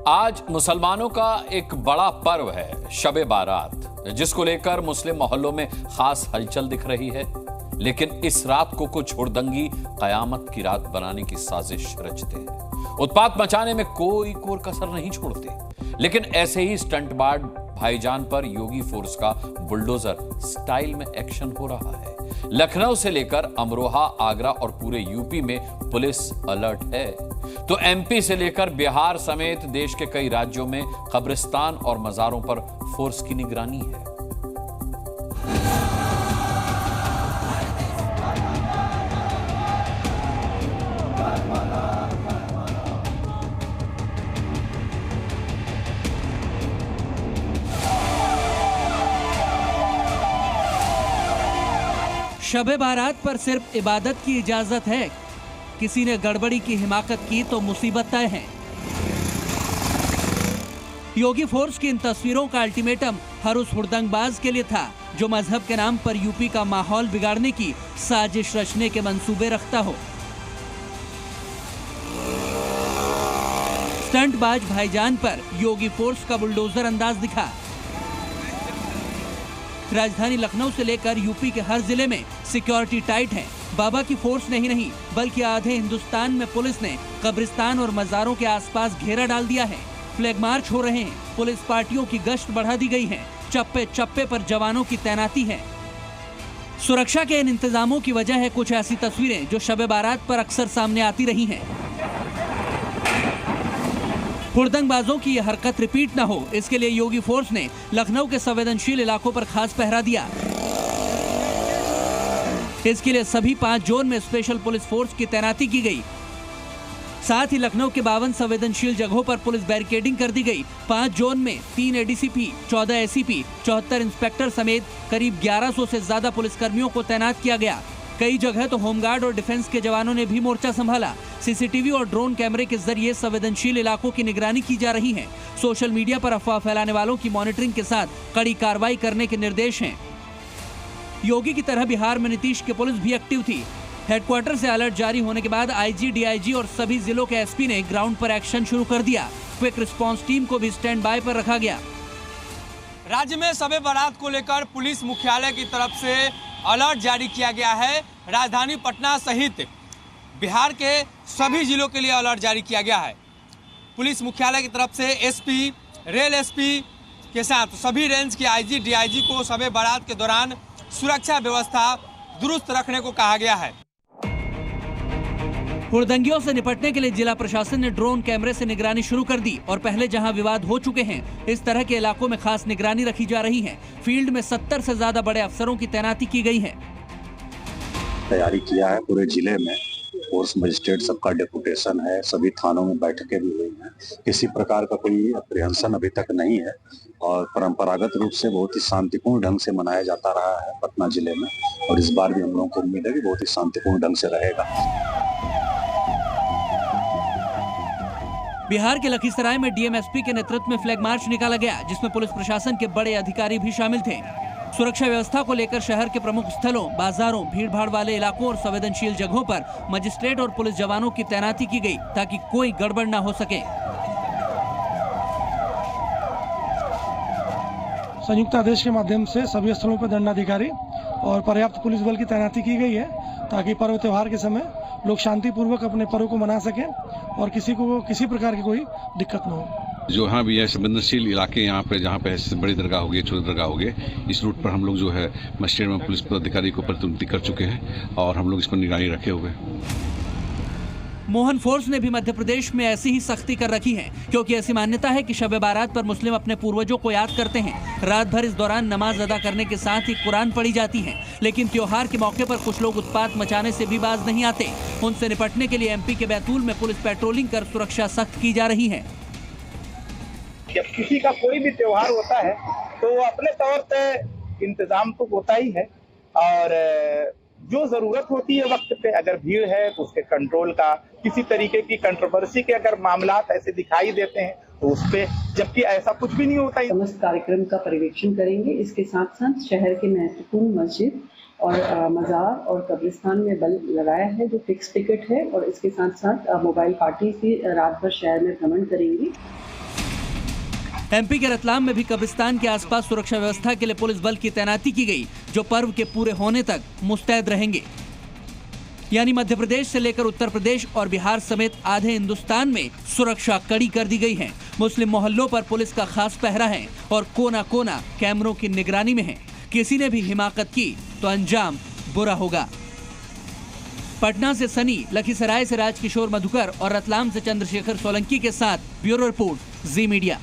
आज मुसलमानों का एक बड़ा पर्व है शब-ए बारात, जिसको लेकर मुस्लिम मोहल्लों में खास हलचल दिख रही है। लेकिन इस रात को कुछ हुड़दंगी कयामत की रात बनाने की साजिश रचते हैं। उत्पात मचाने में कोई कोर कसर नहीं छोड़ते। लेकिन ऐसे ही स्टंटबाज भाईजान पर योगी फोर्स का बुलडोजर स्टाइल में एक्शन हो रहा है। लखनऊ से लेकर अमरोहा, आगरा और पूरे यूपी में पुलिस अलर्ट है, तो एमपी से लेकर बिहार समेत देश के कई राज्यों में कब्रिस्तान और मजारों पर फोर्स की निगरानी है। शब-ए बारात पर सिर्फ इबादत की इजाजत है, किसी ने गड़बड़ी की हिमाकत की तो मुसीबत तय है। योगी फोर्स की इन तस्वीरों का अल्टीमेटम हर उस हुड़दंगबाज के लिए था जो मजहब के नाम पर यूपी का माहौल बिगाड़ने की साजिश रचने के मंसूबे रखता हो। स्टंटबाज भाईजान पर योगी फोर्स का बुलडोजर अंदाज दिखा। राजधानी लखनऊ से लेकर यूपी के हर जिले में सिक्योरिटी टाइट है। बाबा की फोर्स नहीं बल्कि आधे हिंदुस्तान में पुलिस ने कब्रिस्तान और मजारों के आसपास घेरा डाल दिया है। फ्लैग मार्च हो रहे हैं, पुलिस पार्टियों की गश्त बढ़ा दी गई है, चप्पे चप्पे पर जवानों की तैनाती है। सुरक्षा के इन इंतजामों की वजह है कुछ ऐसी तस्वीरें जो शब-ए बारात पर अक्सर सामने आती रही हैं। हुड़दंगबाजों की यह हरकत रिपीट न हो, इसके लिए योगी फोर्स ने लखनऊ के संवेदनशील इलाकों पर खास पहरा दिया। इसके लिए सभी 5 जोन में स्पेशल पुलिस फोर्स की तैनाती की गई। साथ ही लखनऊ के 52 संवेदनशील जगहों पर पुलिस बैरिकेडिंग कर दी गई। 5 जोन में 3 एडीसीपी, 14 एसीपी, 74 इंस्पेक्टर समेत करीब 1100 से ज्यादा पुलिसकर्मियों को तैनात किया गया। कई जगह तो होमगार्ड और डिफेंस के जवानों ने भी मोर्चा संभाला। सीसीटीवी और ड्रोन कैमरे के जरिए संवेदनशील इलाकों की निगरानी की जा रही है। सोशल मीडिया पर अफवाह फैलाने वालों की मॉनिटरिंग के साथ कड़ी कार्रवाई करने के निर्देश हैं। योगी की तरह बिहार में नीतीश की पुलिस भी एक्टिव थी। हेडक्वार्टर से अलर्ट जारी होने के बाद आईजी, डीआईजी और सभी जिलों के एसपी ने ग्राउंड पर एक्शन शुरू कर दिया। क्विक रिस्पांस टीम को भी स्टैंड बाय पर रखा गया। राज्य में शब-ए बारात को लेकर पुलिस मुख्यालय की तरफ से अलर्ट जारी किया गया है। राजधानी पटना सहित बिहार के सभी जिलों के लिए अलर्ट जारी किया गया है। पुलिस मुख्यालय की तरफ से एसपी, रेल एसपी के साथ सभी रेंज के आईजी, डीआईजी को शब-ए बारात के दौरान सुरक्षा व्यवस्था दुरुस्त रखने को कहा गया है। हुड़दंगियों से निपटने के लिए जिला प्रशासन ने ड्रोन कैमरे से निगरानी शुरू कर दी और पहले जहां विवाद हो चुके हैं, इस तरह के इलाकों में खास निगरानी रखी जा रही है। फील्ड में 70 से ज्यादा बड़े अफसरों की तैनाती की गई है। तैयारी किया है पूरे जिले में, फोर्स मजिस्ट्रेट सबका डेपुटेशन है, सभी थानों में बैठकें भी हुई हैं। किसी प्रकार का कोई अप्रिहेंशन अभी तक नहीं है और परंपरागत रूप से बहुत ही शांतिपूर्ण ढंग से मनाया जाता रहा है पटना जिले में, और इस बार भी हम लोगों को उम्मीद है कि बहुत ही शांतिपूर्ण ढंग से रहेगा। बिहार के लखीसराय में डीएमएसपी के नेतृत्व में फ्लैग मार्च निकाला गया, जिसमें पुलिस प्रशासन के बड़े अधिकारी भी शामिल थे। सुरक्षा व्यवस्था को लेकर शहर के प्रमुख स्थलों, बाजारों, भीड़भाड़ वाले इलाकों और संवेदनशील जगहों पर मजिस्ट्रेट और पुलिस जवानों की तैनाती की गई ताकि कोई गड़बड़ न हो सके। संयुक्त आदेश के माध्यम से सभी स्थलों पर दंडाधिकारी और पर्याप्त पुलिस बल की तैनाती की गई है ताकि पर्व त्योहार के समय लोग शांतिपूर्वक अपने पर्व को मना सकें और किसी को किसी प्रकार की कोई दिक्कत न हो। जो यहाँ भी है संवेदनशील इलाके, यहाँ पे जहाँ पे बड़ी दरगाह हो गई, छोटी दरगाह हो गई, इस रूट पर हम लोग जो है मजिस्ट्रेट में पुलिस पदाधिकारी को प्रतिनियुक्ति कर चुके हैं और हम लोग इस पर निगरानी रखे हुए हैं। मोहन फोर्स ने भी मध्य प्रदेश में ऐसी ही सख्ती कर रखी है, क्योंकि ऐसी मान्यता है कि शब-ए बारात पर मुस्लिम अपने पूर्वजों को याद करते हैं। रात भर इस दौरान नमाज अदा करने के साथ ही कुरान पढ़ी जाती है। लेकिन त्योहार के मौके पर कुछ लोग उत्पात मचाने से भी बाज नहीं आते। उनसे निपटने के लिए एमपी के बैतूल में पुलिस पेट्रोलिंग कर सुरक्षा सख्त की जा रही है। जब किसी का कोई भी त्योहार होता है तो अपने तौर पे इंतजाम तो होता ही है, और जो जरूरत होती है वक्त पे, अगर भीड़ है तो उसके कंट्रोल का, किसी तरीके की कंट्रोवर्सी के अगर मामलात ऐसे दिखाई देते हैं तो उस पे, जबकि ऐसा कुछ भी नहीं होता। समस्त कार्यक्रम का पर्यवेक्षण करेंगे। इसके साथ साथ शहर के महत्वपूर्ण मस्जिद और मज़ार और कब्रिस्तान में बल लगाया है जो फिक्स टिकट है, और इसके साथ साथ मोबाइल पार्टी भी रात भर शहर में भ्रमण करेंगी। एमपी के रतलाम में भी कब्रिस्तान के आसपास सुरक्षा व्यवस्था के लिए पुलिस बल की तैनाती की गई, जो पर्व के पूरे होने तक मुस्तैद रहेंगे। यानी मध्य प्रदेश से लेकर उत्तर प्रदेश और बिहार समेत आधे हिंदुस्तान में सुरक्षा कड़ी कर दी गई है। मुस्लिम मोहल्लों पर पुलिस का खास पहरा है और कोना कोना कैमरों की निगरानी में है। किसी ने भी हिमाकत की तो अंजाम बुरा होगा। पटना से सनी, लखीसराय से राजकिशोर मधुकर और रतलाम से चंद्रशेखर सोलंकी के साथ ब्यूरो रिपोर्ट, जी मीडिया।